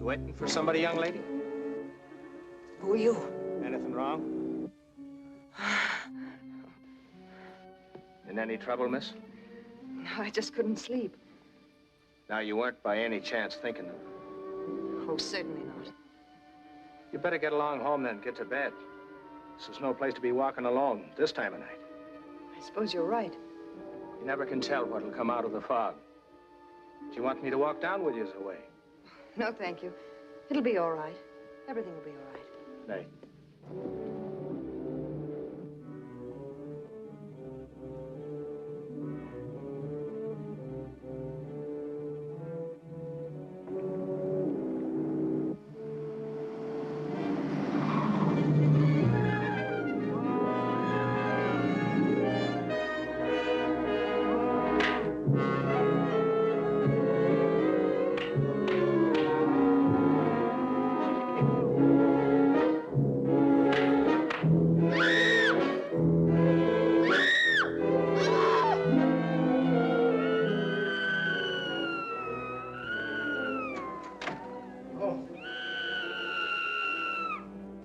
waiting for somebody, young lady? Who are you? Anything wrong? In any trouble, miss? No, I just couldn't sleep. Now, you weren't by any chance thinking of... Oh, certainly not. You better get along home then, get to bed. This is no place to be walking alone this time of night. I suppose you're right. You never can tell what'll come out of the fog. Do you want me to walk down with you away? No, thank you. It'll be all right. Everything will be all right. Nay.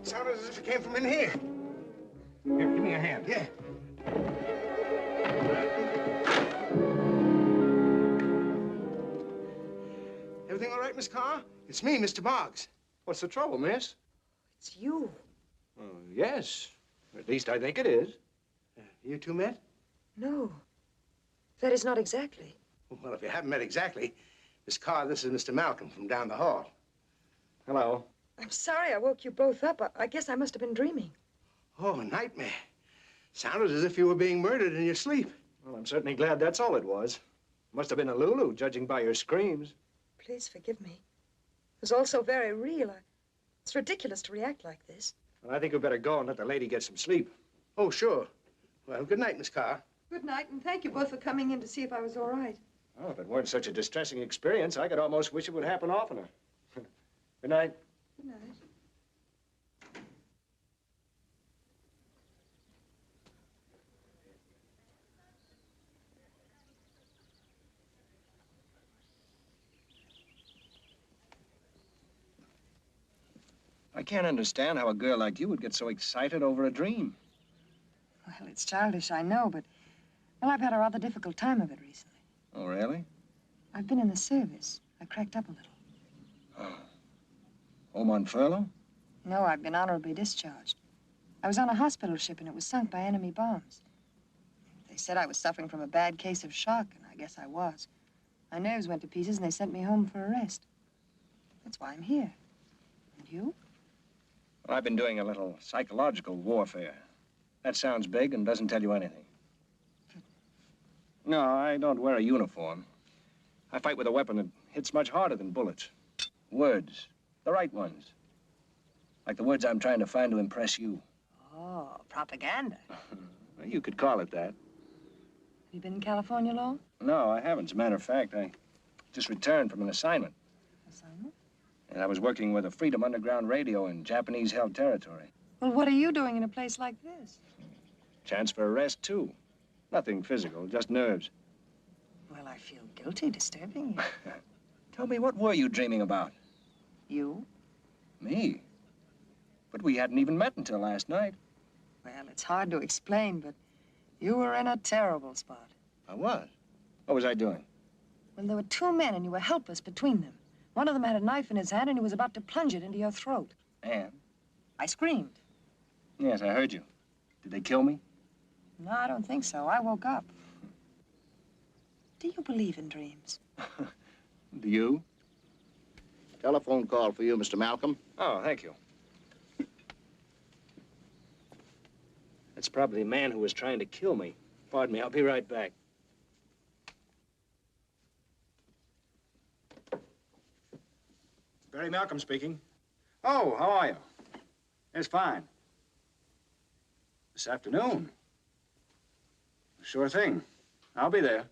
Sounded as if it came from in here. Here, give me a hand. Yeah. Everything all right, Miss Carr? It's me, Mr. Boggs. What's the trouble, miss? It's you. Yes. At least I think it is. You two met? No. That is not exactly. Well, if you haven't met exactly, Miss Carr, this is Mr. Malcolm from down the hall. Hello. I'm sorry I woke you both up. I guess I must have been dreaming. Oh, a nightmare. Sounded as if you were being murdered in your sleep. Well, I'm certainly glad that's all it was. Must have been a Lulu, judging by your screams. Please forgive me. It was all so very real. It's ridiculous to react like this. Well, I think we'd better go and let the lady get some sleep. Oh, sure. Well, good night, Miss Carr. Good night, and thank you both for coming in to see if I was all right. Oh, if it weren't such a distressing experience, I could almost wish it would happen oftener. Good night. Good night. I can't understand how a girl like you would get so excited over a dream. Well, it's childish, I know, but, well, I've had a rather difficult time of it recently. Oh, really? I've been in the service. I cracked up a little. Oh. Home on furlough? No, I've been honorably discharged. I was on a hospital ship, and it was sunk by enemy bombs. They said I was suffering from a bad case of shock, and I guess I was. My nerves went to pieces, and they sent me home for a rest. That's why I'm here. And you? Well, I've been doing a little psychological warfare. That sounds big and doesn't tell you anything. No, I don't wear a uniform. I fight with a weapon that hits much harder than bullets. Words. The right ones. Like the words I'm trying to find to impress you. Oh, propaganda. Well, you could call it that. Have you been in California long? No, I haven't. As a matter of fact, I just returned from an assignment. Assignment? And I was working with a Freedom Underground radio in Japanese-held territory. Well, what are you doing in a place like this? Chance for a rest, too. Nothing physical, just nerves. Well, I feel guilty disturbing you. Tell me, what were you dreaming about? You? Me? But we hadn't even met until last night. Well, it's hard to explain, but you were in a terrible spot. I was? What was I doing? Well, there were two men, and you were helpless between them. One of them had a knife in his hand, and he was about to plunge it into your throat. And? I screamed. Yes, I heard you. Did they kill me? No, I don't think so. I woke up. Do you believe in dreams? Do you? Telephone call for you, Mr. Malcolm. Oh, thank you. That's probably the man who was trying to kill me. Pardon me, I'll be right back. Barry Malcolm speaking. Oh, how are you? It's fine. This afternoon? Sure thing. I'll be there.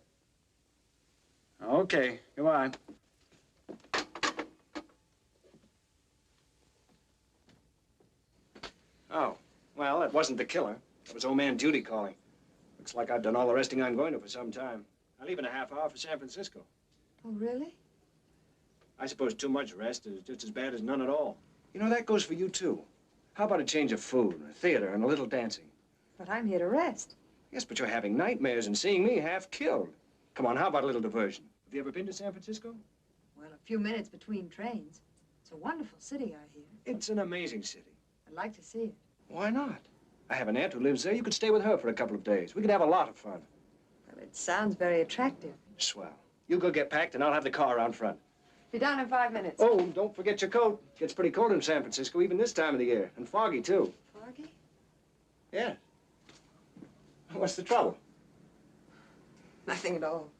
Okay, goodbye. Oh, well, that wasn't the killer. It was old man Judy calling. Looks like I've done all the resting I'm going to for some time. I leave in a half hour for San Francisco. Oh, really? I suppose too much rest is just as bad as none at all. You know, that goes for you, too. How about a change of food, a theater, and a little dancing? But I'm here to rest. Yes, but you're having nightmares and seeing me half killed. Come on, how about a little diversion? Have you ever been to San Francisco? Well, a few minutes between trains. It's a wonderful city, I hear. It's an amazing city. I'd like to see it. Why not? I have an aunt who lives there. You could stay with her for a couple of days. We could have a lot of fun. Well, it sounds very attractive. Swell. You go get packed, and I'll have the car around front. Be down in 5 minutes. Oh, don't forget your coat. It gets pretty cold in San Francisco, even this time of the year. And foggy, too. Foggy? Yeah. What's the trouble? Nothing at all.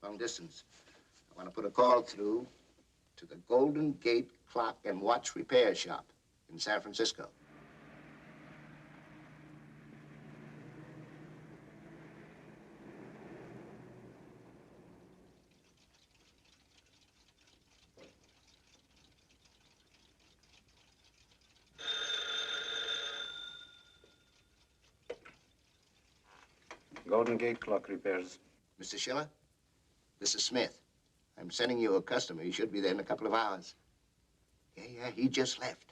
Long distance. I want to put a call through to the Golden Gate Clock and Watch Repair Shop in San Francisco. Golden Gate Clock repairs. Mr. Schiller, this is Smith. I'm sending you a customer. He should be there in a couple of hours. Yeah, he just left.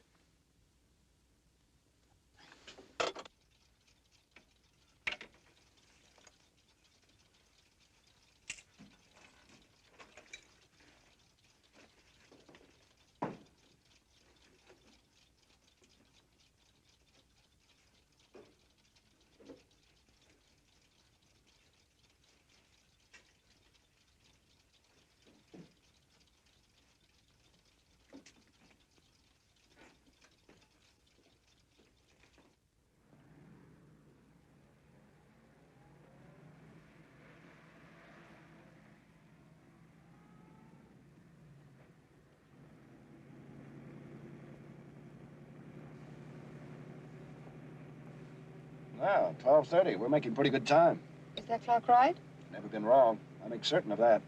Wow, 12:30. We're making pretty good time. Is that clock right? Never been wrong. I make certain of that.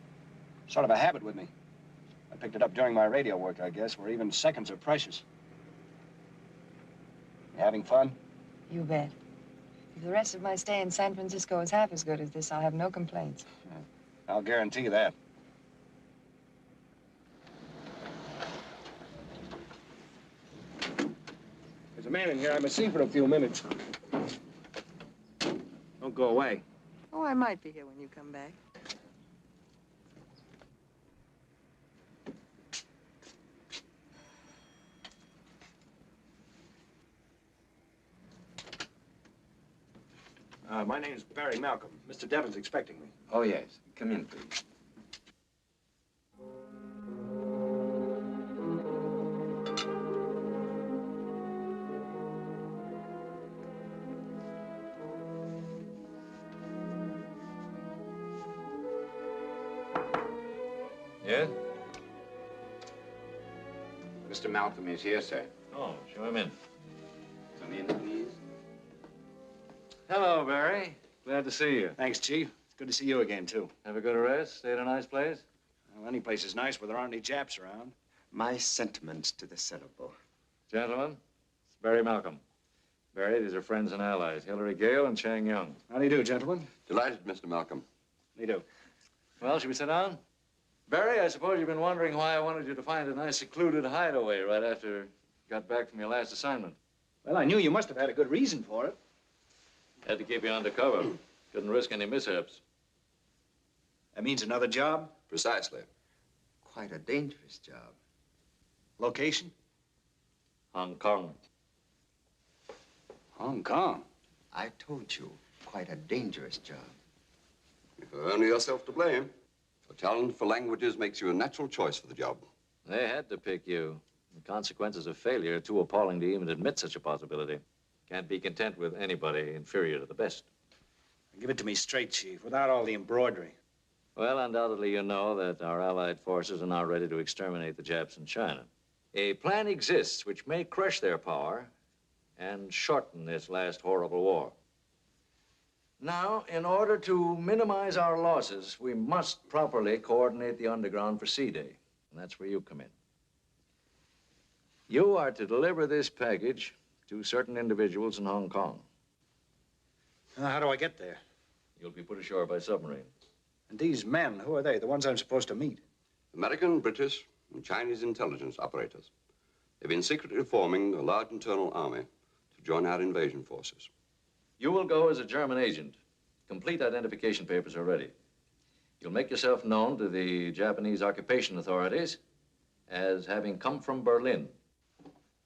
Sort of a habit with me. I picked it up during my radio work, I guess, where even seconds are precious. You having fun? You bet. If the rest of my stay in San Francisco is half as good as this, I'll have no complaints. I'll guarantee that. There's a man in here I must see for a few minutes. Don't go away. Oh, I might be here when you come back. My name's Barry Malcolm. Mr. Devon's expecting me. Oh, yes. Come in, please. Yes? Mr. Malcolm is here, sir. Oh, show him in. Come in, please. Hello, Barry. Glad to see you. Thanks, Chief. It's good to see you again, too. Have a good rest? Stay at a nice place? Well, any place is nice where there aren't any Japs around. My sentiments to the Cerebral. Gentlemen, it's Barry Malcolm. Barry, these are friends and allies, Hillary Gale and Chang Young. How do you do, gentlemen? Delighted, Mr. Malcolm. How do you do? Well, should we sit down? Barry, I suppose you've been wondering why I wanted you to find a nice secluded hideaway right after you got back from your last assignment. Well, I knew you must have had a good reason for it. Had to keep you undercover. Couldn't risk any mishaps. That means another job? Precisely. Quite a dangerous job. Location? Hong Kong. Hong Kong. I told you, quite a dangerous job. You've only yourself to blame. Your talent for languages makes you a natural choice for the job. They had to pick you. The consequences of failure are too appalling to even admit such a possibility. Can't be content with anybody inferior to the best. Give it to me straight, Chief, without all the embroidery. Well, undoubtedly you know that our allied forces are now ready to exterminate the Japs in China. A plan exists which may crush their power and shorten this last horrible war. Now, in order to minimize our losses, we must properly coordinate the underground for C-Day. And that's where you come in. You are to deliver this package to certain individuals in Hong Kong. How do I get there? You'll be put ashore by submarine. And these men, who are they? The ones I'm supposed to meet? American, British, and Chinese intelligence operators. They've been secretly forming a large internal army to join our invasion forces. You will go as a German agent. Complete identification papers are ready. You'll make yourself known to the Japanese occupation authorities as having come from Berlin.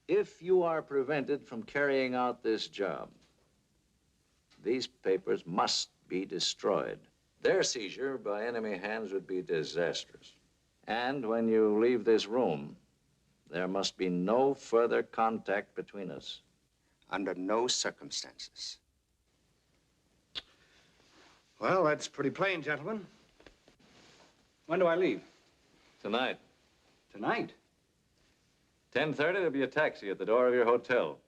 If you are prevented from carrying out this job, these papers must be destroyed. Their seizure by enemy hands would be disastrous. And when you leave this room, there must be no further contact between us. Under no circumstances. Well, that's pretty plain, gentlemen. When do I leave? Tonight, Tonight? 10:30, there'll be a taxi at the door of your hotel.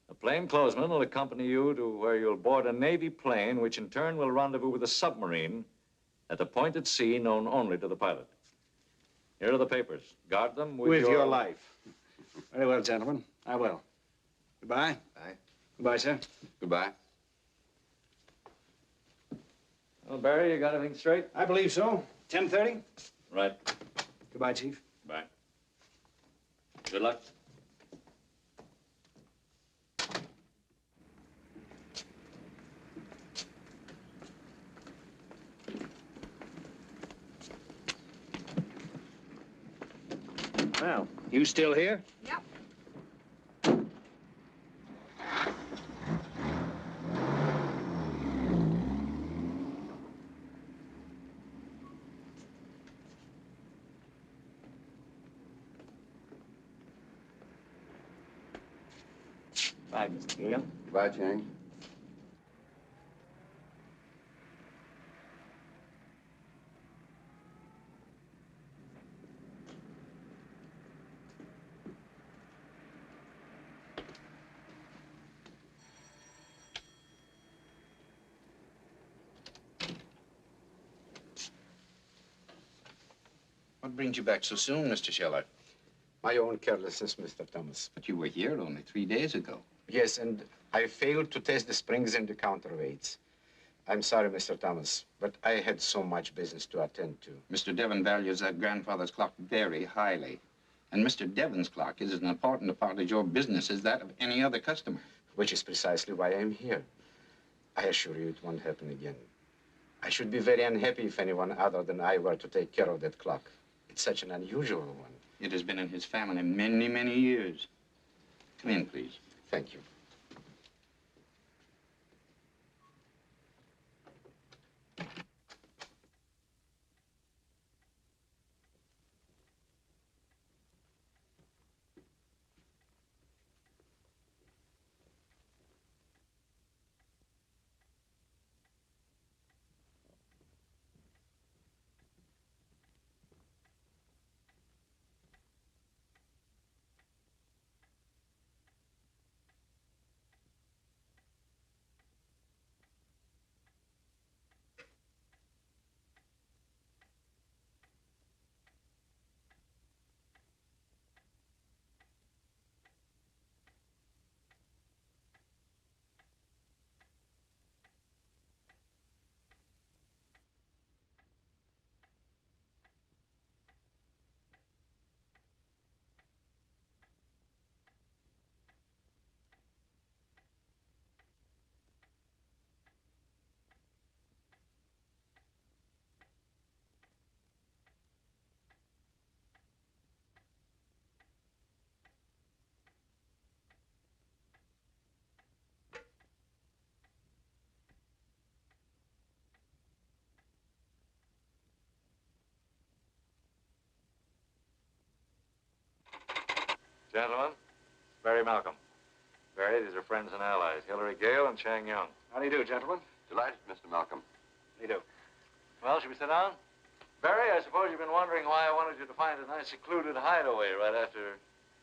A plainclothesman will accompany you to where you'll board a Navy plane, which in turn will rendezvous with a submarine at a point at sea known only to the pilot. Here are the papers. Guard them with your life. Very well, gentlemen. I will. Goodbye. Bye. Goodbye, sir. Goodbye. Well, Barry, you got everything straight? I believe so. 10:30? Right. Goodbye, Chief. Bye. Good luck. Well, you still here? Yep. Bye, Mr. Gilliam. Goodbye, Chang. What brings you back so soon, Mr. Scheller? My own carelessness, Mr. Thomas. But you were here only 3 days ago. Yes, and I failed to test the springs and the counterweights. I'm sorry, Mr. Thomas, but I had so much business to attend to. Mr. Devon values that grandfather's clock very highly. And Mr. Devon's clock is as important a part of your business as that of any other customer. Which is precisely why I'm here. I assure you it won't happen again. I should be very unhappy if anyone other than I were to take care of that clock. It's such an unusual one. It has been in his family many, many years. Come in, please. Thank you. Gentlemen, Barry Malcolm. Barry, these are friends and allies, Hillary Gale and Chang Young. How do you do, gentlemen? Delighted, Mr. Malcolm. How do you do? Well, should we sit down? Barry, I suppose you've been wondering why I wanted you to find a nice secluded hideaway right after you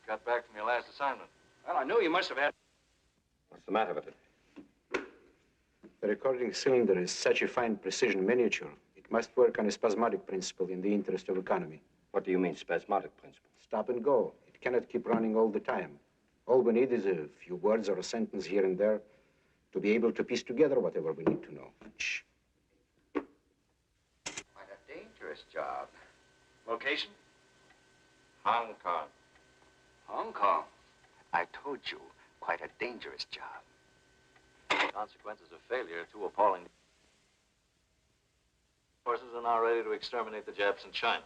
got back from your last assignment. Well, I knew you must have had... What's the matter with it? The recording cylinder is such a fine precision miniature. It must work on a spasmodic principle in the interest of economy. What do you mean, spasmodic principle? Stop and go. It cannot keep running all the time. All we need is a few words or a sentence here and there to be able to piece together whatever we need to know. Shh. Quite a dangerous job. Location? Hong Kong. Hong Kong. I told you, quite a dangerous job. Consequences of failure too appalling. Forces are now ready to exterminate the Japs in China.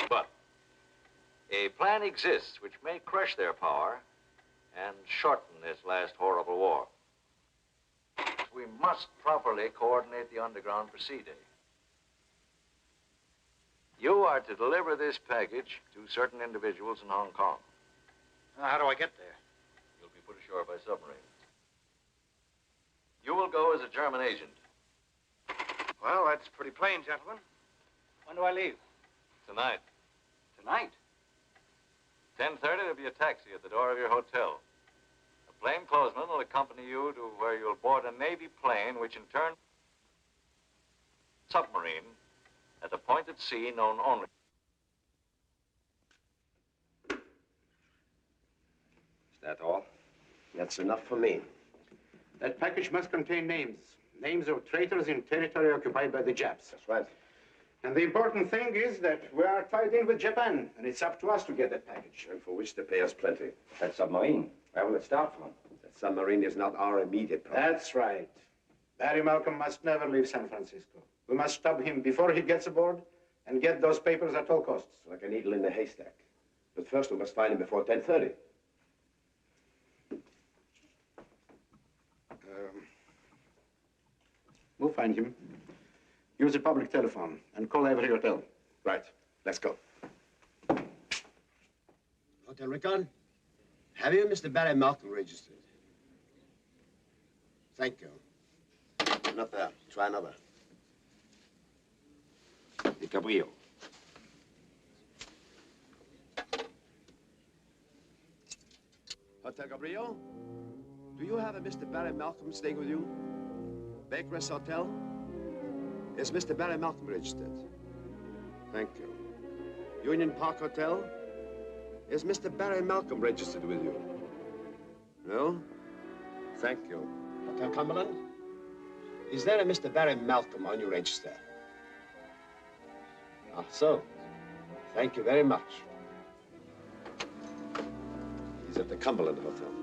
But a plan exists which may crush their power and shorten this last horrible war. We must properly coordinate the underground proceeding. You are to deliver this package to certain individuals in Hong Kong. How do I get there? You'll be put ashore by submarine. You will go as a German agent. Well, that's pretty plain, gentlemen. When do I leave? Tonight. Tonight? 10:30, there'll be a taxi at the door of your hotel. A plainclothesman will accompany you to where you'll board a Navy plane, which in turn submarine at a point at sea known only. Is that all? That's enough for me. That package must contain names. Names of traitors in territory occupied by the Japs. That's right. And the important thing is that we are tied in with Japan, and it's up to us to get that package. And for which they pay us plenty. That submarine. Where will it start from? That submarine is not our immediate problem. That's right. Barry Malcolm must never leave San Francisco. We must stop him before he gets aboard and get those papers at all costs. Like a needle in a haystack. But first we must find him before 10:30. We'll find him. Use a public telephone and call every hotel. Right. Let's go. Hotel Recon, have you Mr. Barry Malcolm registered? Thank you. Not there. Try another. The Cabrillo. Hotel Gabriel, do you have a Mr. Barry Malcolm staying with you? Baker's Hotel? Is Mr. Barry Malcolm registered? Thank you. Union Park Hotel? Is Mr. Barry Malcolm registered with you? No? Thank you. Hotel Cumberland? Is there a Mr. Barry Malcolm on your register? Ah, so. Thank you very much. He's at the Cumberland Hotel.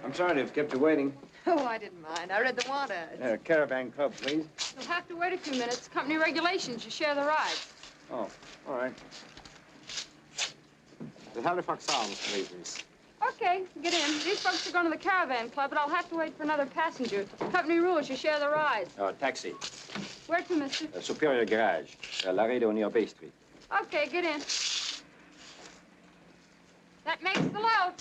I'm sorry to have kept you waiting. Oh, I didn't mind. I read the want ads. Caravan Club, please. You'll have to wait a few minutes. Company regulations, you share the rides. Oh, all right. The Halifax Arms, please. Okay, get in. These folks are going to the Caravan Club, but I'll have to wait for another passenger. Company rules, you share the rides. Taxi. Where to, mister? Superior Garage. Laredo near Bay Street. Okay, get in. That makes the load.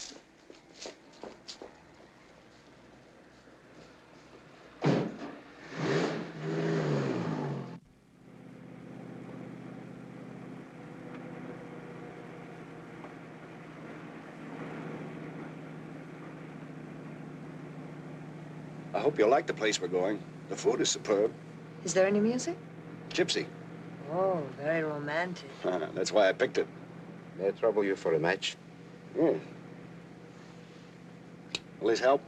I hope you like the place we're going. The food is superb. Is there any music? Gypsy. Oh, very romantic. That's why I picked it. May I trouble you for a match? Yeah. Will this help?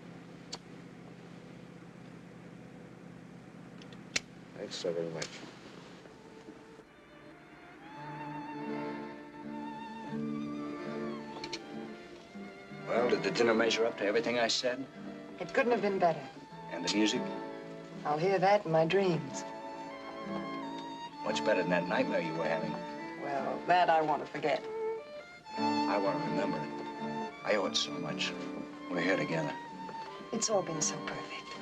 Thanks so very much. Well, did the dinner measure up to everything I said? It couldn't have been better. And the music? I'll hear that in my dreams. Much better than that nightmare you were having. Well, that I want to forget. I want to remember it. I owe it so much. We're here together. It's all been so perfect.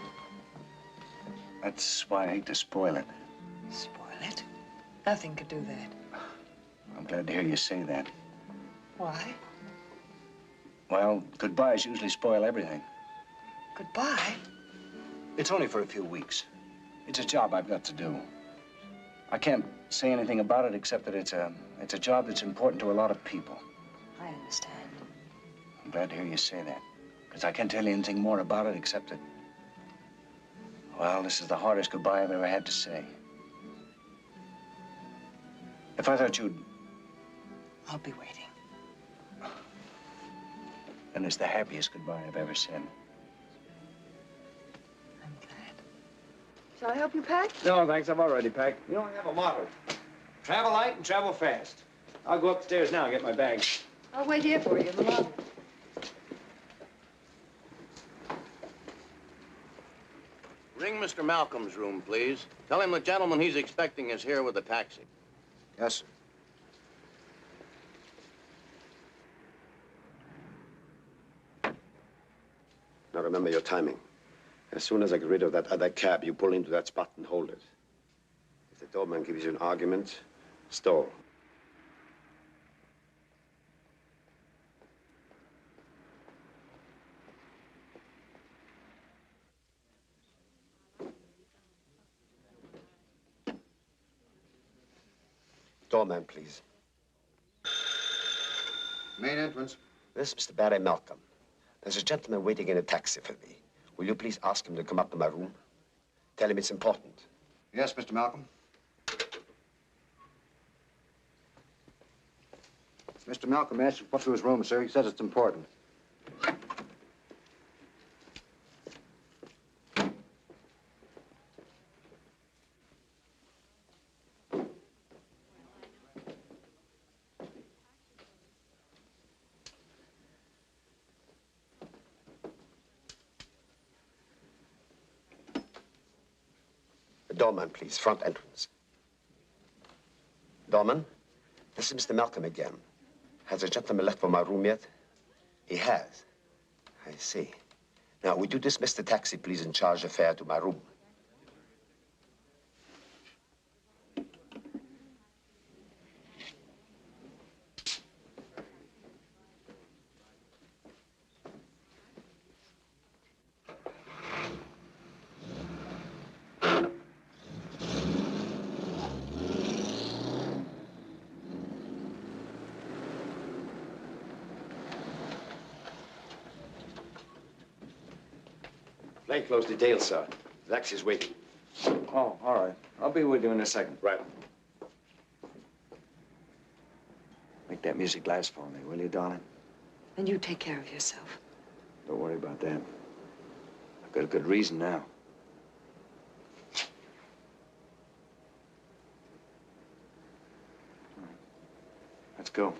That's why I hate to spoil it. Spoil it? Nothing could do that. I'm glad to hear you say that. Why? Well, goodbyes usually spoil everything. Goodbye? It's only for a few weeks. It's a job I've got to do. I can't say anything about it except that it's a job that's important to a lot of people. I understand. I'm glad to hear you say that, because I can't tell you anything more about it except that, well, this is the hardest goodbye I've ever had to say. If I thought you'd... I'll be waiting. Then it's the happiest goodbye I've ever said. I'm glad. Shall I help you pack? No, thanks. I've already packed. You know, I have a motto. Travel light and travel fast. I'll go upstairs now and get my bag. I'll wait here for you in the lobby. Ring Mr. Malcolm's room, please. Tell him the gentleman he's expecting is here with a taxi. Yes, sir. Now remember your timing. As soon as I get rid of that other cab, you pull into that spot and hold it. If the doorman gives you an argument, stall. Doorman, please. Main entrance. This is Mr. Barry Malcolm. There's a gentleman waiting in a taxi for me. Will you please ask him to come up to my room? Tell him it's important. Yes, Mr. Malcolm. Mr. Malcolm asked you to put to his room, sir. He says it's important. Doorman, please, front entrance. Doorman, this is Mr. Malcolm again. Has the gentleman left for my room yet? He has. I see. Now, would you dismiss the taxi, please, and charge the fare to my room? Plainclothes details, sir. The taxi's waiting. Oh, all right. I'll be with you in a second. Right. Make that music last for me, will you, darling? And you take care of yourself. Don't worry about that. I've got a good reason now. Let's go.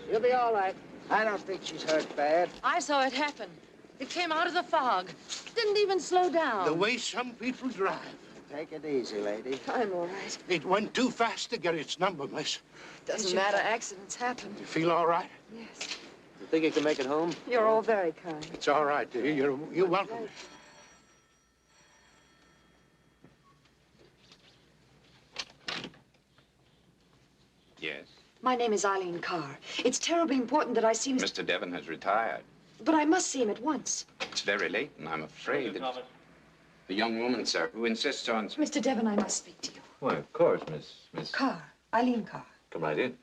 You'll be all right. I don't think she's hurt bad. I saw it happen. It came out of the fog. Didn't even slow down. The way some people drive. Take it easy, lady. I'm all right. It went too fast to get its number, miss. Doesn't matter. Accidents happen. You feel all right? Yes. You think you can make it home? You're all very kind. It's all right, dear. You're welcome. Yes. My name is Eileen Carr. It's terribly important that I see Mr. Devon has retired. But I must see him at once. It's very late, and I'm afraid that... The young woman, sir, who insists on... Mr. Devon, I must speak to you. Why, of course, Miss... Carr. Eileen Carr. Come right in.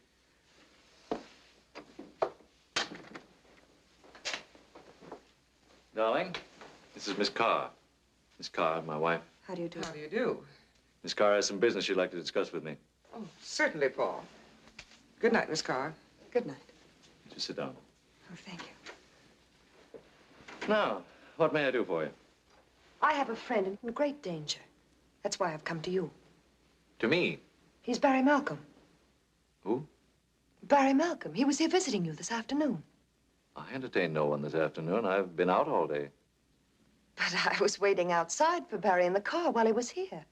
Darling, this is Miss Carr. Miss Carr, my wife. How do you do? How do you do? Miss Carr has some business she'd like to discuss with me. Oh, certainly, Paul. Good night, Miss Carr. Good night. Just sit down. Oh, thank you. Now, what may I do for you? I have a friend in great danger. That's why I've come to you. To me? He's Barry Malcolm. Who? Barry Malcolm. He was here visiting you this afternoon. I entertained no one this afternoon. I've been out all day. But I was waiting outside for Barry in the car while he was here.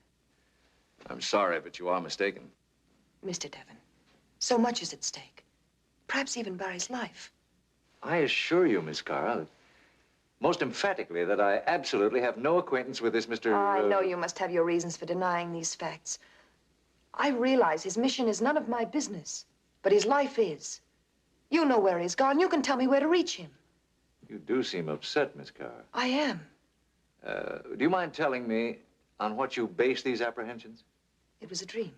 I'm sorry, but you are mistaken. Mr. Devon, so much is at stake. Perhaps even Barry's life. I assure you, Miss Carr, most emphatically, that I absolutely have no acquaintance with this Mr. I know you must have your reasons for denying these facts. I realize his mission is none of my business, but his life is. You know where he's gone. You can tell me where to reach him. You do seem upset, Miss Carr. I am. Do you mind telling me on what you base these apprehensions? It was a dream.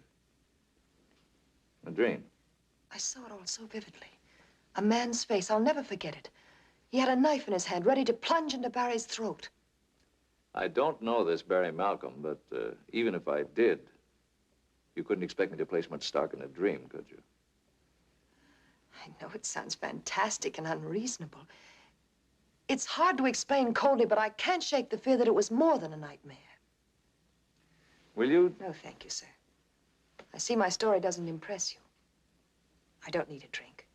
A dream? I saw it all so vividly. A man's face. I'll never forget it. He had a knife in his hand, ready to plunge into Barry's throat. I don't know this Barry Malcolm, but even if I did, you couldn't expect me to place much stock in a dream, could you? I know it sounds fantastic and unreasonable. It's hard to explain coldly, but I can't shake the fear that it was more than a nightmare. Will you? No, thank you, sir. I see my story doesn't impress you. I don't need a drink.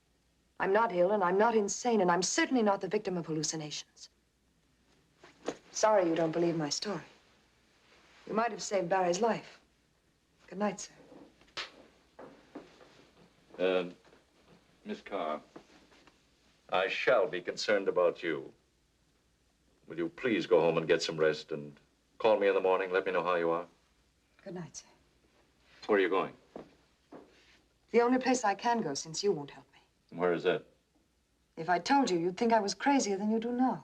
I'm not ill, and I'm not insane, and I'm certainly not the victim of hallucinations. Sorry you don't believe my story. You might have saved Barry's life. Good night, sir. Miss Carr, I shall be concerned about you. Will you please go home and get some rest and call me in the morning, let me know how you are? Good night, sir. Where are you going? The only place I can go, since you won't help me. Where is that? If I told you, you'd think I was crazier than you do now.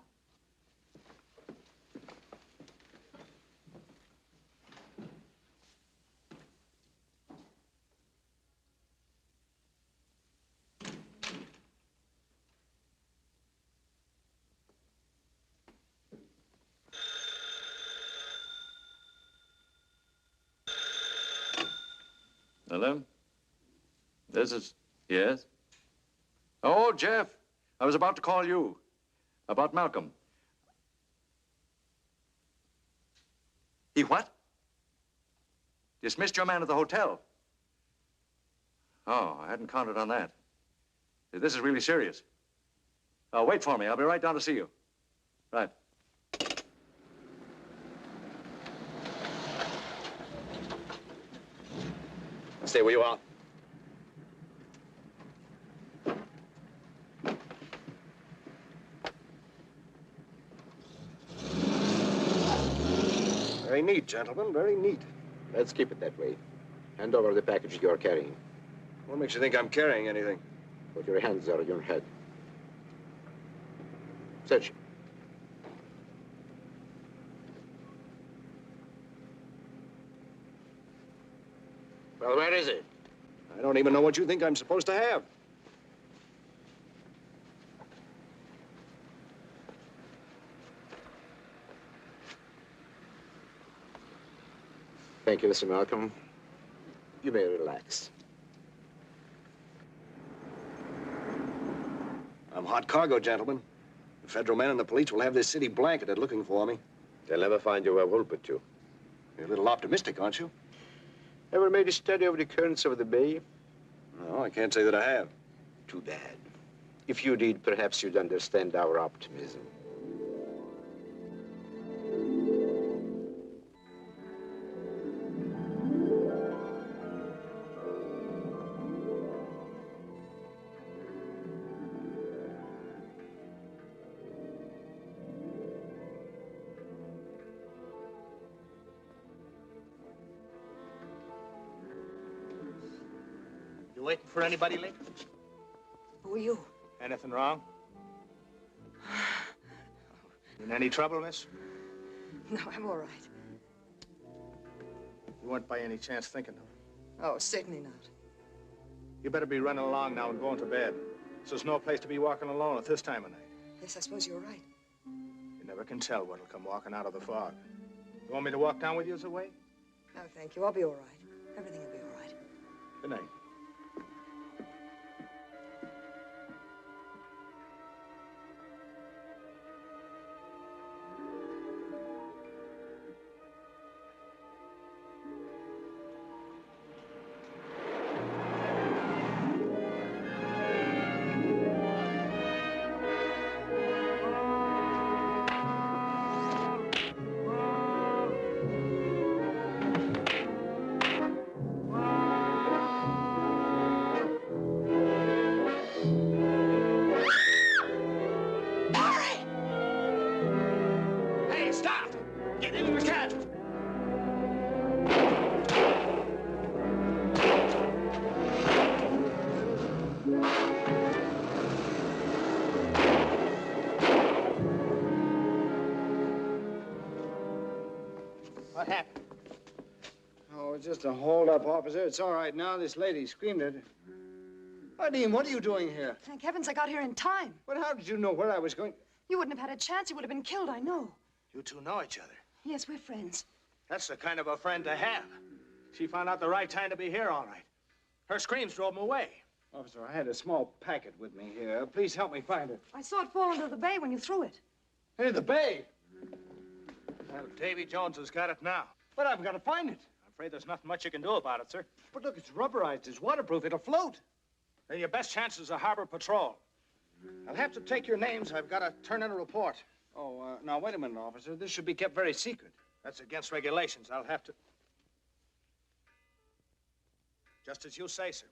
Hello? This is... Yes? Oh, Jeff, I was about to call you about Malcolm. He what? Dismissed your man at the hotel. Oh, I hadn't counted on that. This is really serious. Wait for me. I'll be right down to see you. Right. Stay where you are. Very neat, gentlemen, very neat. Let's keep it that way. Hand over the package you're carrying. What makes you think I'm carrying anything? Put your hands on your head. Search. Well, where is it? I don't even know what you think I'm supposed to have. Thank you, Mr. Malcolm. You may relax. I'm hot cargo, gentlemen. The federal men and the police will have this city blanketed looking for me. They'll never find you where we'll put you. You're a little optimistic, aren't you? Ever made a study of the currents of the bay? No, I can't say that I have. Too bad. If you did, perhaps you'd understand our optimism. You waiting for anybody, Lake? Who are you? Anything wrong? In any trouble, miss? No, I'm all right. You weren't by any chance thinking of her? Oh, certainly not. You better be running along now and going to bed. So there's no place to be walking alone at this time of night. Yes, I suppose you're right. You never can tell what'll come walking out of the fog. You want me to walk down with you as a way? No, thank you. I'll be all right. Everything will be all right. Good night. What happened? Oh, it's just a hold-up, officer. It's all right now. This lady screamed at... Dean, what are you doing here? Thank heavens I got here in time. But how did you know where I was going? You wouldn't have had a chance. You would have been killed, I know. You two know each other. Yes, we're friends. That's the kind of a friend to have. She found out the right time to be here, all right. Her screams drove him away. Officer, I had a small packet with me here. Please help me find it. I saw it fall into the bay when you threw it. Into the bay? Well, Davy Jones has got it now. But I've got to find it. I'm afraid there's nothing much you can do about it, sir. But look, it's rubberized. It's waterproof. It'll float. Then your best chance is a harbor patrol. I'll have to take your names. I've got to turn in a report. Oh, now, wait a minute, officer. This should be kept very secret. That's against regulations. I'll have to... Just as you say, sir.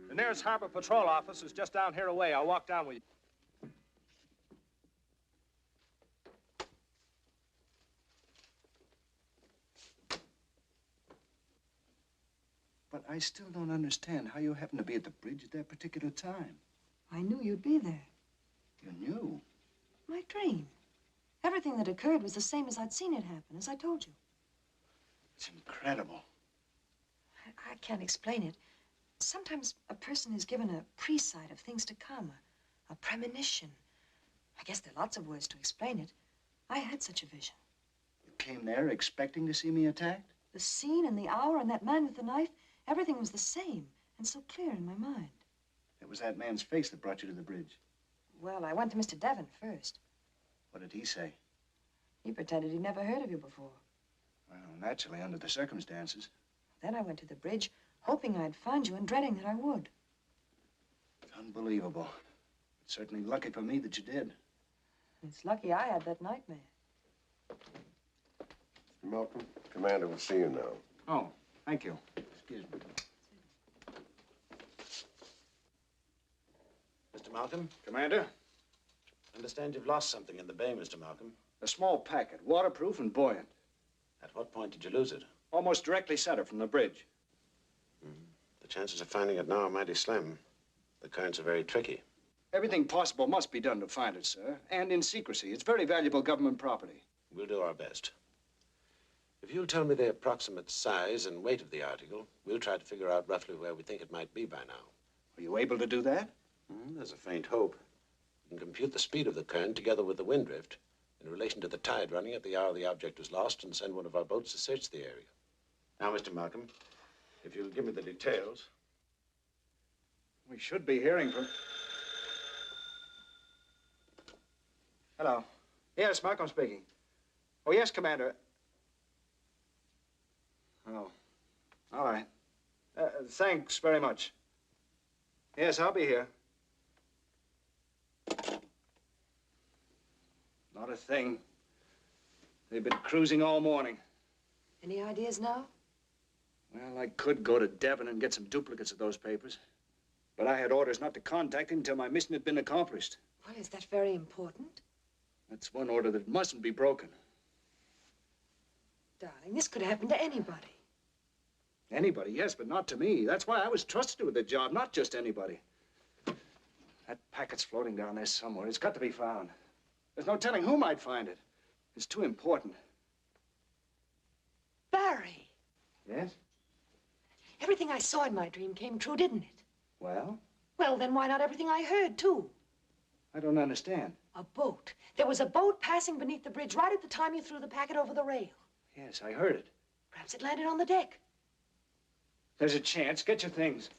The nearest harbor patrol office is just down here away. I'll walk down with you. But I still don't understand how you happened to be at the bridge at that particular time. I knew you'd be there. You knew? My dream. Everything that occurred was the same as I'd seen it happen, as I told you. It's incredible. I can't explain it. Sometimes a person is given a pre-sight of things to come, a premonition. I guess there are lots of words to explain it. I had such a vision. You came there expecting to see me attacked? The scene and the hour and that man with the knife, everything was the same and so clear in my mind. It was that man's face that brought you to the bridge. Well, I went to Mr. Devon first. What did he say? He pretended he'd never heard of you before. Well, naturally, under the circumstances. Then I went to the bridge, hoping I'd find you and dreading that I would. Unbelievable. It's certainly lucky for me that you did. It's lucky I had that nightmare. Mr. Malcolm, Commander will see you now. Oh, thank you. Excuse me. Mr. Malcolm? Commander? I understand you've lost something in the bay, Mr. Malcolm. A small packet, waterproof and buoyant. At what point did you lose it? Almost directly center from the bridge. The chances of finding it now are mighty slim. The currents are very tricky. Everything possible must be done to find it, sir, and in secrecy. It's very valuable government property. We'll do our best. If you'll tell me the approximate size and weight of the article, we'll try to figure out roughly where we think it might be by now. Are you able to do that? There's a faint hope. We can compute the speed of the current together with the wind drift in relation to the tide running at the hour the object was lost and send one of our boats to search the area. Now, Mr. Malcolm, if you'll give me the details. We should be hearing from... Hello. Yes, Malcolm speaking. Oh, yes, Commander. Oh, all right. Thanks very much. Yes, I'll be here. Not a thing. They've been cruising all morning. Any ideas now? Well, I could go to Devon and get some duplicates of those papers. But I had orders not to contact him until my mission had been accomplished. Well, is that very important? That's one order that mustn't be broken. Darling, this could happen to anybody. Anybody, yes, but not to me. That's why I was trusted with the job, not just anybody. That packet's floating down there somewhere. It's got to be found. There's no telling who might find it. It's too important. Barry! Yes? Everything I saw in my dream came true, didn't it? Well, Well, then why not everything I heard, too? I don't understand. A boat. There was a boat passing beneath the bridge right at the time you threw the packet over the rail. Yes, I heard it. Perhaps it landed on the deck. There's a chance. Get your things.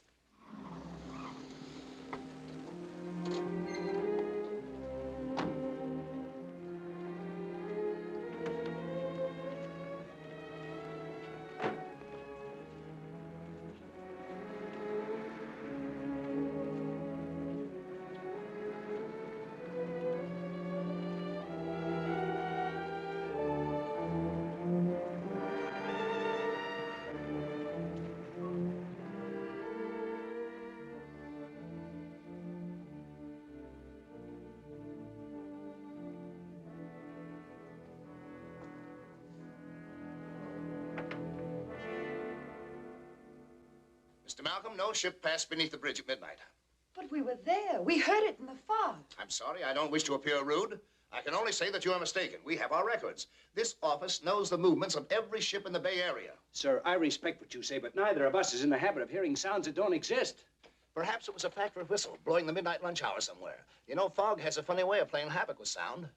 Mr. Malcolm, no ship passed beneath the bridge at midnight. But we were there. We heard it in the fog. I'm sorry, I don't wish to appear rude. I can only say that you are mistaken. We have our records. This office knows the movements of every ship in the Bay Area. Sir, I respect what you say, but neither of us is in the habit of hearing sounds that don't exist. Perhaps it was a factory whistle blowing the midnight lunch hour somewhere. You know, fog has a funny way of playing havoc with sound.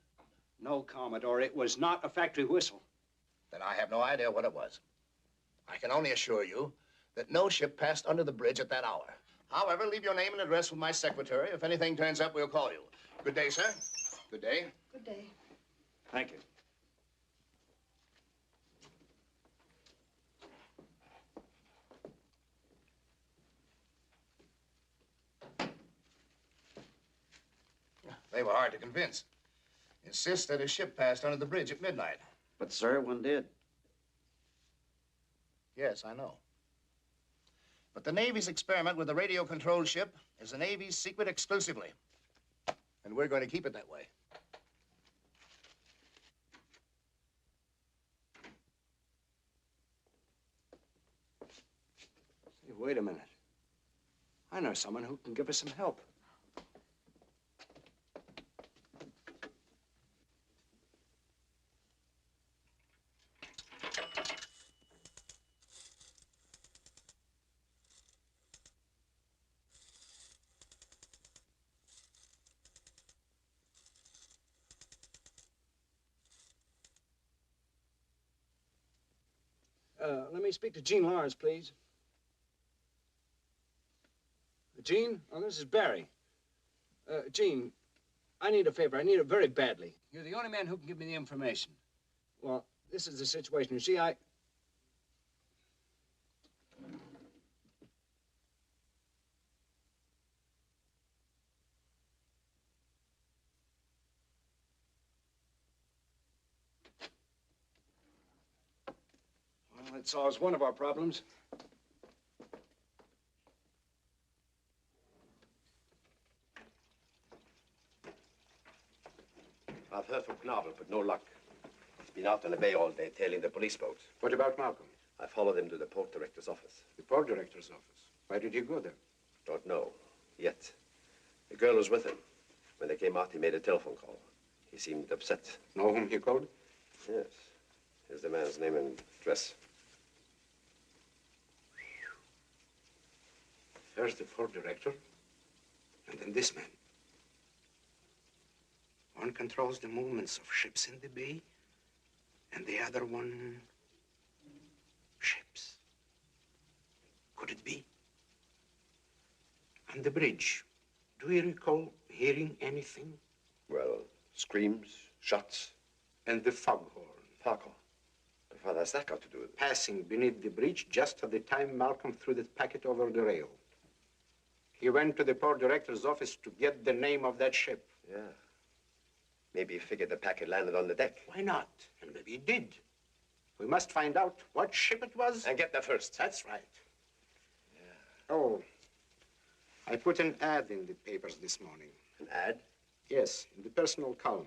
No, Commodore, it was not a factory whistle. Then I have no idea what it was. I can only assure you that no ship passed under the bridge at that hour. However, leave your name and address with my secretary. If anything turns up, we'll call you. Good day, sir. Good day. Good day. Thank you. They were hard to convince. Insist that a ship passed under the bridge at midnight. But, sir, one did. Yes, I know. But the Navy's experiment with the radio-controlled ship is the Navy's secret exclusively. And we're going to keep it that way. Hey, wait a minute. I know someone who can give us some help. Let me speak to Gene Lawrence, please. Gene? Oh, this is Barry. Gene, I need a favor. I need it very badly. You're the only man who can give me the information. Well, this is the situation. You see, Well, it solves one of our problems. I've heard from Knabel, but no luck. He's been out on the bay all day tailing the police boats. What about Malcolm? I followed him to the port director's office. The port director's office? Why did you go there? Don't know, yet. The girl was with him. When they came out, he made a telephone call. He seemed upset. Know whom he called? Yes. Here's the man's name and address. First the port director, and then this man. One controls the movements of ships in the bay, and the other one, ships. Could it be? On the bridge, do you recall hearing anything? Well, screams, shots. And the foghorn. Foghorn? But what has that got to do with it? Passing beneath the bridge just at the time Malcolm threw the packet over the rail. He went to the port director's office to get the name of that ship. Yeah. Maybe he figured the packet landed on the deck. Why not? And maybe it did. We must find out what ship it was. And get there first. That's right. Yeah. Oh, I put an ad in the papers this morning. An ad? Yes, in the personal column.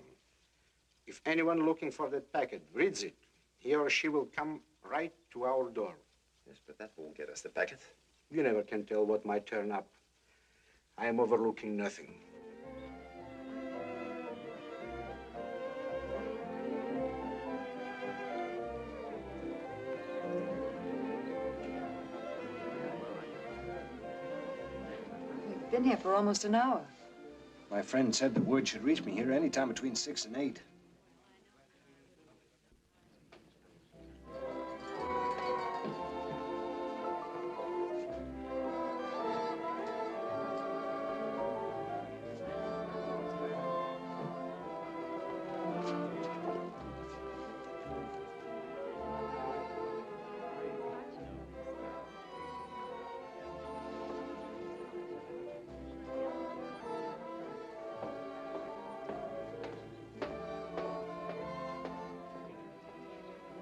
If anyone looking for that packet reads it, he or she will come right to our door. Yes, but that won't get us the packet. You never can tell what might turn up. I am overlooking nothing. Been here for almost an hour. My friend said the word should reach me here any time between 6 and 8.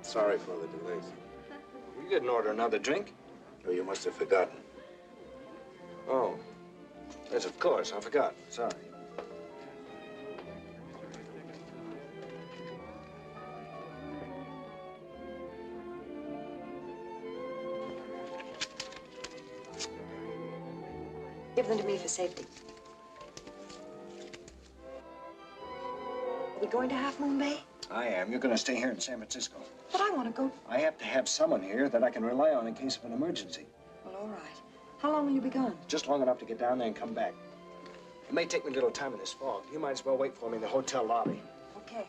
Sorry for the delays. You didn't order another drink? Oh, you must have forgotten. Oh. Yes, of course. I forgot. Sorry. Give them to me for safety. Are we going to Half Moon Bay? I am. You're going to stay here in San Francisco. But I want to go. I have to have someone here that I can rely on in case of an emergency. Well, all right. How long will you be gone? Just long enough to get down there and come back. It may take me a little time in this fog. You might as well wait for me in the hotel lobby. Okay.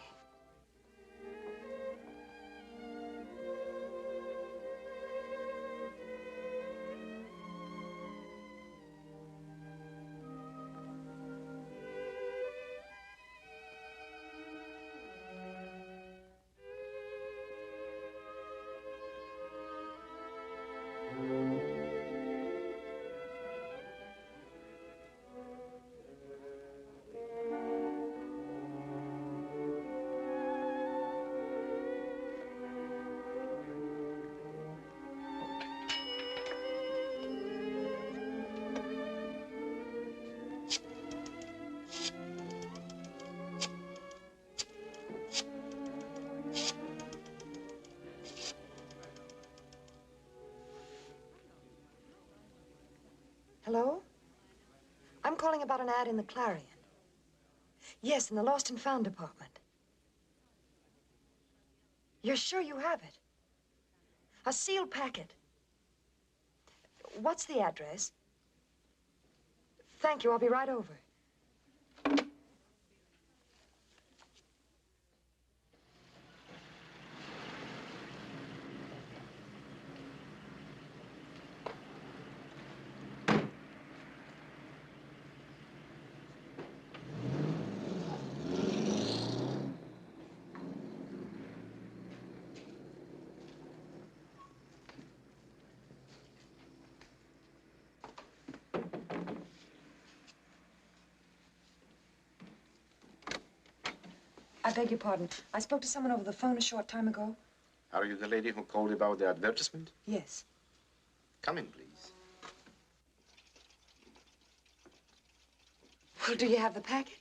Hello? I'm calling about an ad in the Clarion. Yes, in the Lost and Found department. You're sure you have it? A sealed packet. What's the address? Thank you. I'll be right over. I beg your pardon. I spoke to someone over the phone a short time ago. Are you the lady who called about the advertisement? Yes. Come in, please. Well, do you have the packet?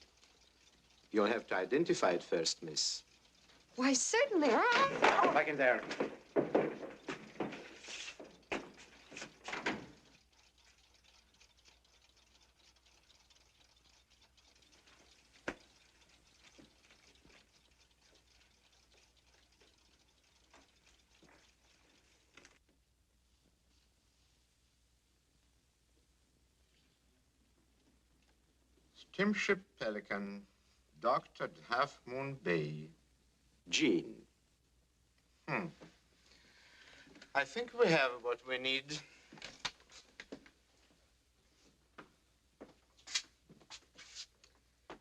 You'll have to identify it first, miss. Why, certainly. Back in there. Steamship Pelican, docked at Half Moon Bay. Jean. I think we have what we need.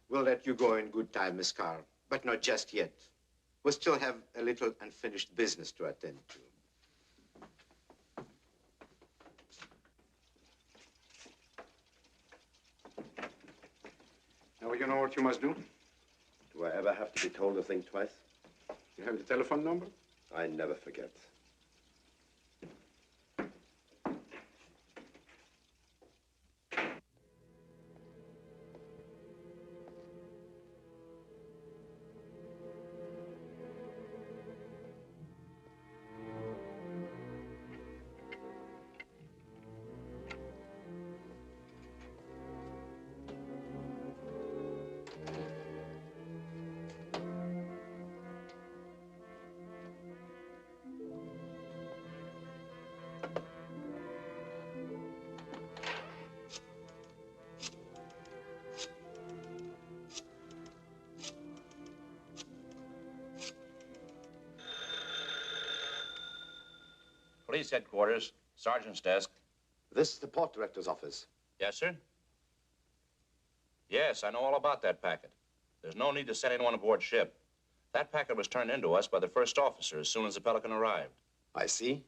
We'll let you go in good time, Miss Carr, but not just yet. We still have a little unfinished business to attend to. Now you know what you must do? Do I ever have to be told a thing twice? You have the telephone number? I never forget. Police headquarters, sergeant's desk. This is the port director's office. Yes, sir? Yes, I know all about that packet. There's no need to send anyone aboard ship. That packet was turned into us by the first officer as soon as the Pelican arrived. I see.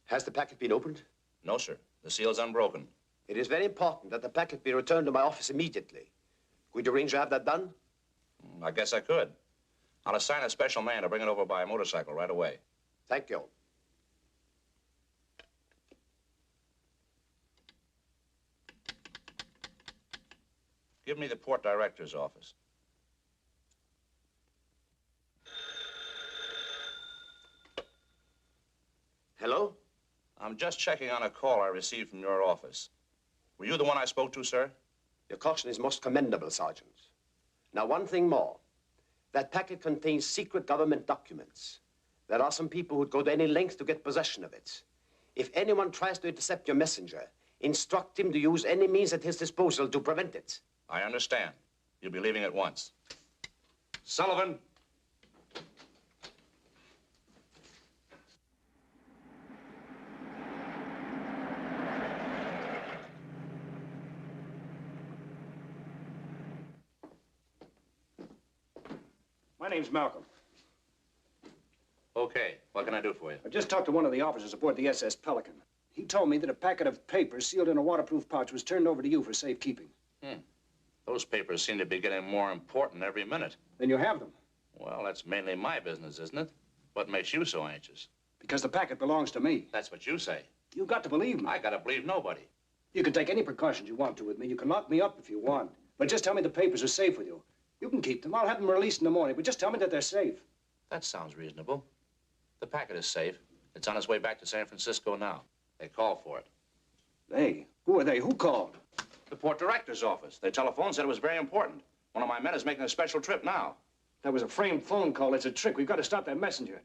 Has the packet been opened? No, sir. The seal's unbroken. It is very important that the packet be returned to my office immediately. Could you arrange to have that done? I guess I could. I'll assign a special man to bring it over by motorcycle right away. Thank you. Give me the port director's office. Hello? I'm just checking on a call I received from your office. Were you the one I spoke to, sir? Your caution is most commendable, Sergeant. Now, one thing more. That packet contains secret government documents. There are some people who'd go to any length to get possession of it. If anyone tries to intercept your messenger, instruct him to use any means at his disposal to prevent it. I understand. You'll be leaving at once. Sullivan! My name's Malcolm. Okay, what can I do for you? I just talked to one of the officers aboard the SS Pelican. He told me that a packet of papers sealed in a waterproof pouch was turned over to you for safekeeping. Those papers seem to be getting more important every minute. Then you have them. Well, that's mainly my business, isn't it? What makes you so anxious? Because the packet belongs to me. That's what you say. You got to believe me. I gotta believe nobody. You can take any precautions you want to with me. You can lock me up if you want. But just tell me the papers are safe with you. You can keep them. I'll have them released in the morning. But just tell me that they're safe. That sounds reasonable. The packet is safe. It's on its way back to San Francisco now. They called for it. They? Who are they? Who called? The port director's office. They telephoned, said it was very important. One of my men is making a special trip now. That was a framed phone call. It's a trick. We've got to stop that messenger.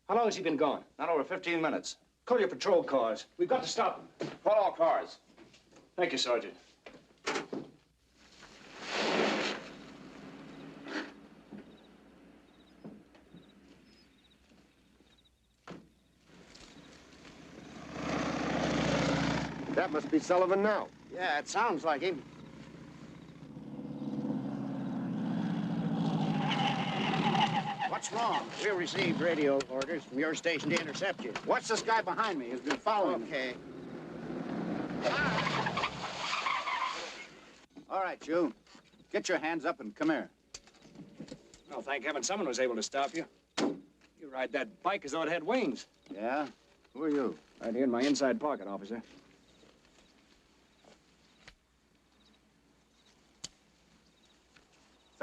How long has he been gone? Not over 15 minutes. Call your patrol cars. We've got to stop him. Call all cars. Thank you, Sergeant. That must be Sullivan now. Yeah, it sounds like him. What's wrong? We received radio orders from your station to intercept you. What's this guy behind me? He's been following me. Okay. All right, you. Get your hands up and come here. Well, thank heaven someone was able to stop you. You ride that bike as though it had wings. Yeah? Who are you? Right here in my inside pocket, officer.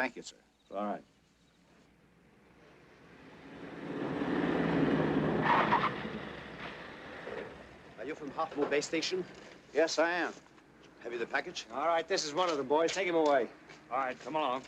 Thank you, sir. All right. Are you from Half Moon Base Station? Yes, I am. Have you the package? All right, this is one of the boys. Take him away. All right, come along.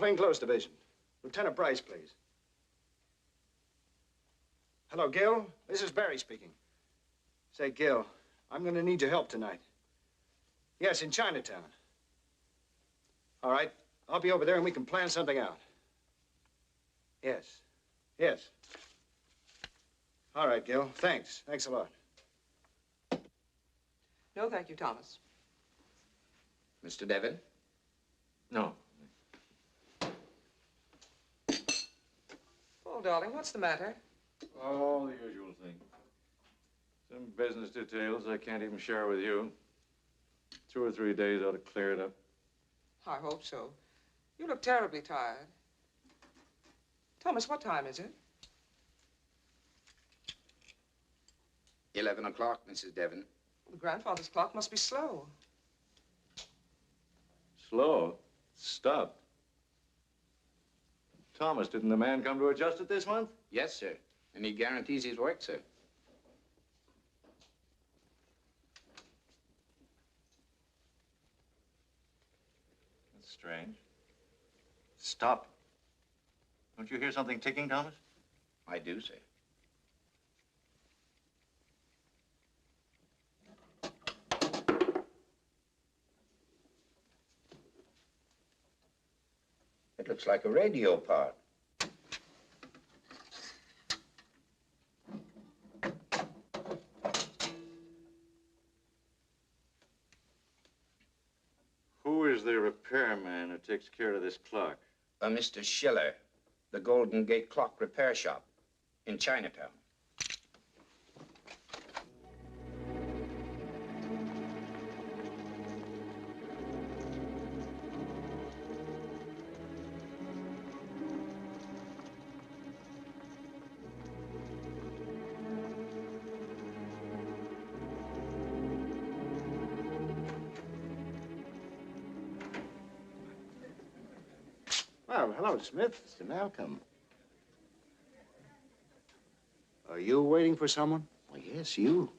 Plainclothes Division. Lieutenant Bryce, please. Hello, Gil. This is Barry speaking. Say, Gil, I'm going to need your help tonight. Yes, in Chinatown. All right. I'll be over there and we can plan something out. Yes. Yes. All right, Gil. Thanks. Thanks a lot. No, thank you, Thomas. Mr. Devon? No. Oh, darling, what's the matter? Oh, the usual thing. Some business details I can't even share with you. 2 or 3 days ought to clear it up. I hope so. You look terribly tired. Thomas, what time is it? 11 o'clock, Mrs. Devon. The grandfather's clock must be slow. Slow? Stopped. Thomas, didn't the man come to adjust it this month? Yes, sir. And he guarantees his work, sir. That's strange. Stop. Don't you hear something ticking, Thomas? I do, sir. It looks like a radio part. Who is the repairman who takes care of this clock? Mr. Schiller, the Golden Gate Clock Repair Shop in Chinatown. Well, hello, Smith. Mr. Malcolm. Are you waiting for someone? Well, yes, you.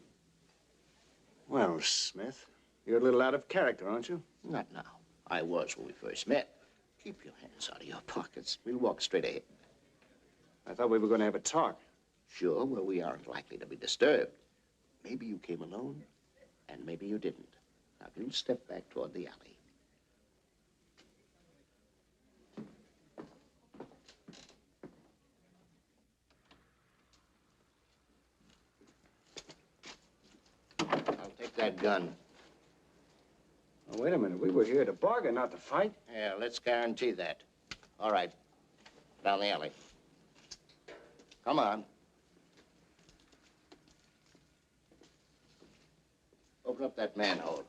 Well, Smith, you're a little out of character, aren't you? Not now. I was when we first met. Keep your hands out of your pockets. We'll walk straight ahead. I thought we were going to have a talk. Sure, well, we aren't likely to be disturbed. Maybe you came alone, and maybe you didn't. Now, you step back toward the alley. I'll take that gun. Oh, wait a minute. We were here to bargain, not to fight. Yeah, let's guarantee that. All right. Down the alley. Come on. Open up that manhole.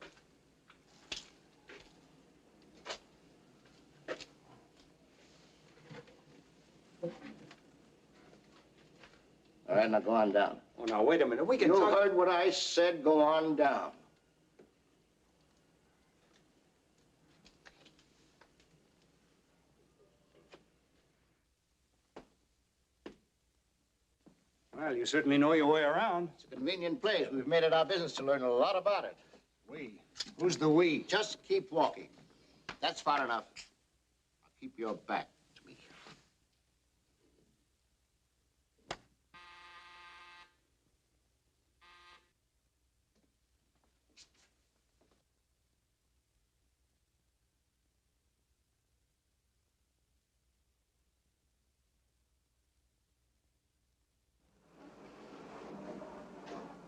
All right, now go on down. Oh, now, wait a minute. We can You talk... heard what I said. Go on down. Well, you certainly know your way around. It's a convenient place. We've made it our business to learn a lot about it. We? Who's the we? Just keep walking. That's far enough. Now keep your back to me.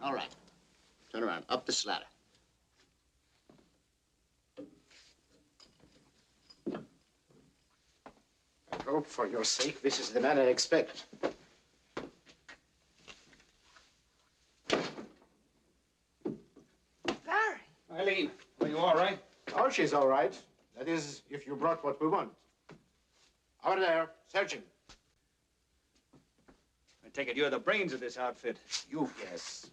All right. Turn around. Up this ladder. I hope, for your sake, this is the man I expect. Barry! Eileen, are you all right? Oh, she's all right. That is, if you brought what we want. Over there, searching. I take it you're the brains of this outfit. You guess.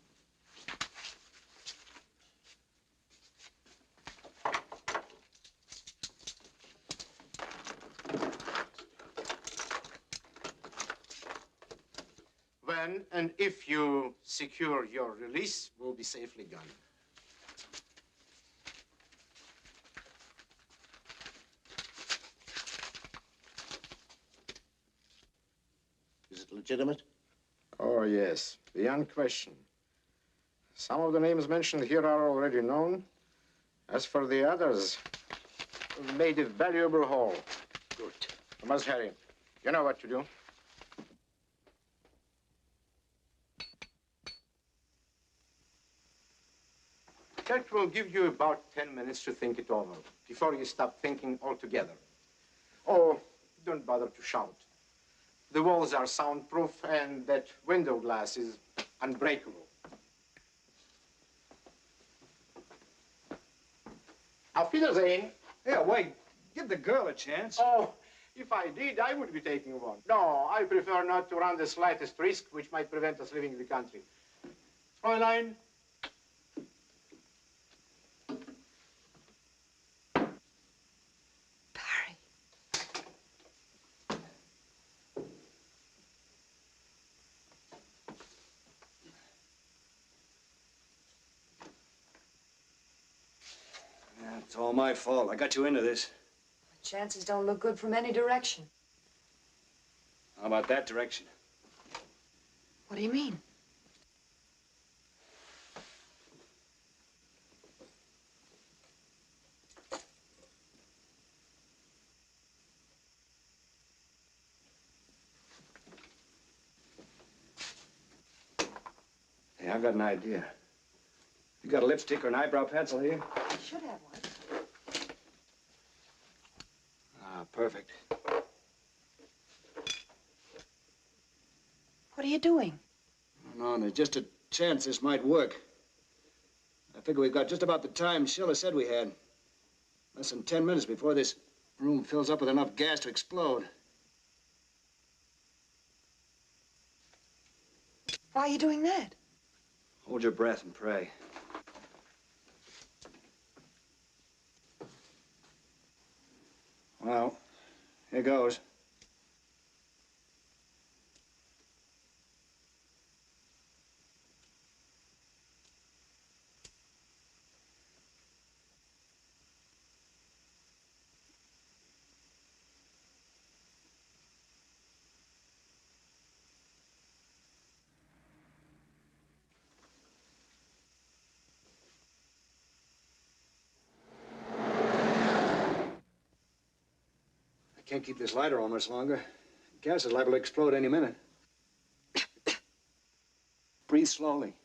When and if you secure your release, we'll be safely gone. Is it legitimate? Oh, yes, beyond question. Some of the names mentioned here are already known. As for the others, we've made a valuable haul. Good. Thomas Harry, you know what to do. That will give you about 10 minutes to think it over before you stop thinking altogether. Oh, don't bother to shout. The walls are soundproof and that window glass is unbreakable. Auf Wiedersehen. Yeah, wait. Give the girl a chance. Oh, if I did, I would be taking one. No, I prefer not to run the slightest risk which might prevent us leaving the country. Fräulein. Yeah, it's all my fault. I got you into this. The chances don't look good from any direction. How about that direction? What do you mean? Hey, I've got an idea. You got a lipstick or an eyebrow pencil here? I should have one. Ah, perfect. What are you doing? No, there's just a chance this might work. I figure we've got just about the time Schiller said we had. Less than 10 minutes before this room fills up with enough gas to explode. Why are you doing that? Hold your breath and pray. Well, here goes. I can't keep this lighter on much longer. Gas is liable to explode any minute. Breathe slowly.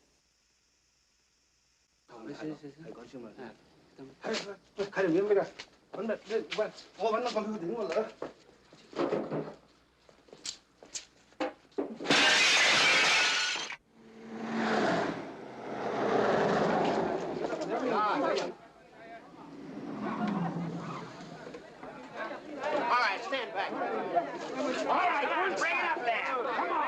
All right, stand back. All right, bring it up there. Come on.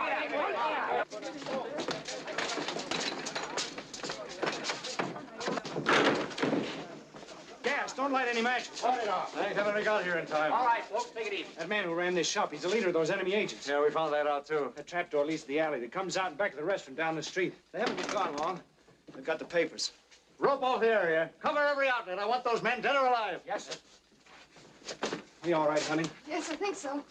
Gas, don't light any matches. Turn it off. I ain't having got here in time. All right, folks, take it easy. That man who ran this shop, he's the leader of those enemy agents. Yeah, we found that out, too. That trapdoor leads to the alley that comes out in back of the restaurant down the street. They haven't been gone long. They've got the papers. Rope off the area. Cover every outlet. I want those men dead or alive. Yes, sir. You all right, honey? Yes, I think so.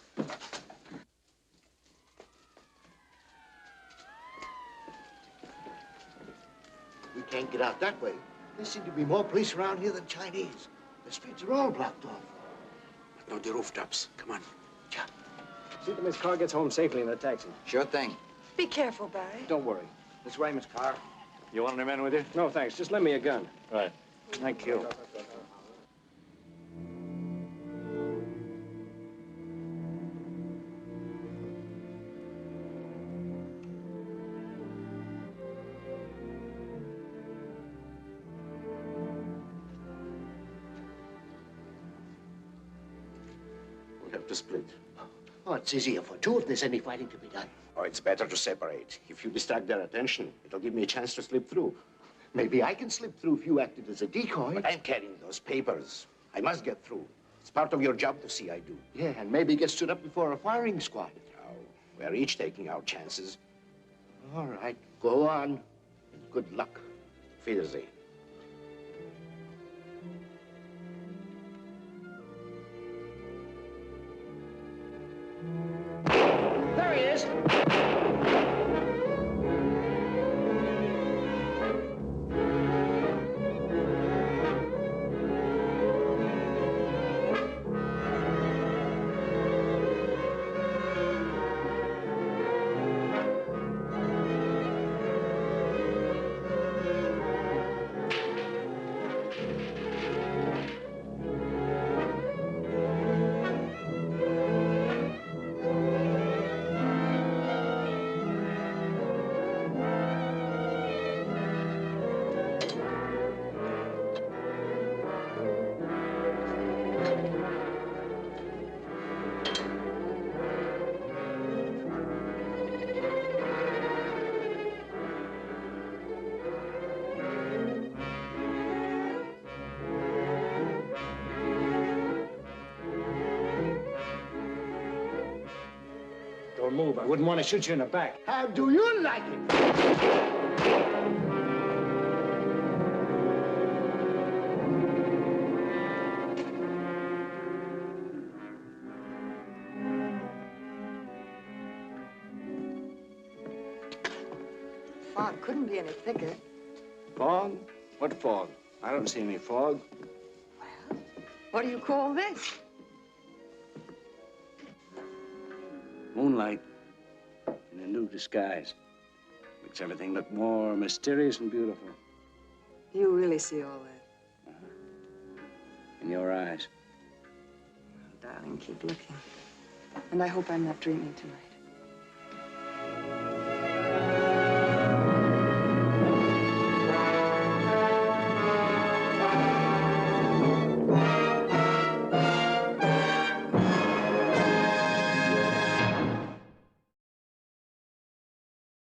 We can't get out that way. There seem to be more police around here than Chinese. The streets are all blocked off. No, the rooftops. Come on. See that Miss Carr gets home safely in the taxi. Sure thing. Be careful, Barry. Don't worry. This way, Miss Carr. You want any men with you? No, thanks. Just lend me a gun. Right. Thank you. We'll have to split. Oh, it's easier for two if there's any fighting to be done. Oh, it's better to separate. If you distract their attention, it'll give me a chance to slip through. Maybe I can slip through if you acted as a decoy. But I'm carrying those papers. I must get through. It's part of your job to see I do. Yeah, and maybe get stood up before a firing squad. Oh, we're each taking our chances. All right, go on. And good luck. Wiedersehen. There he is. careful move. I wouldn't want to shoot you in the back. How do you like it? Fog couldn't be any thicker. Fog? What fog? I don't see any fog. What do you call this? Moonlight in a new disguise. Makes everything look more mysterious and beautiful. You really see all that? In your eyes. Darling, keep looking. And I hope I'm not dreaming tonight.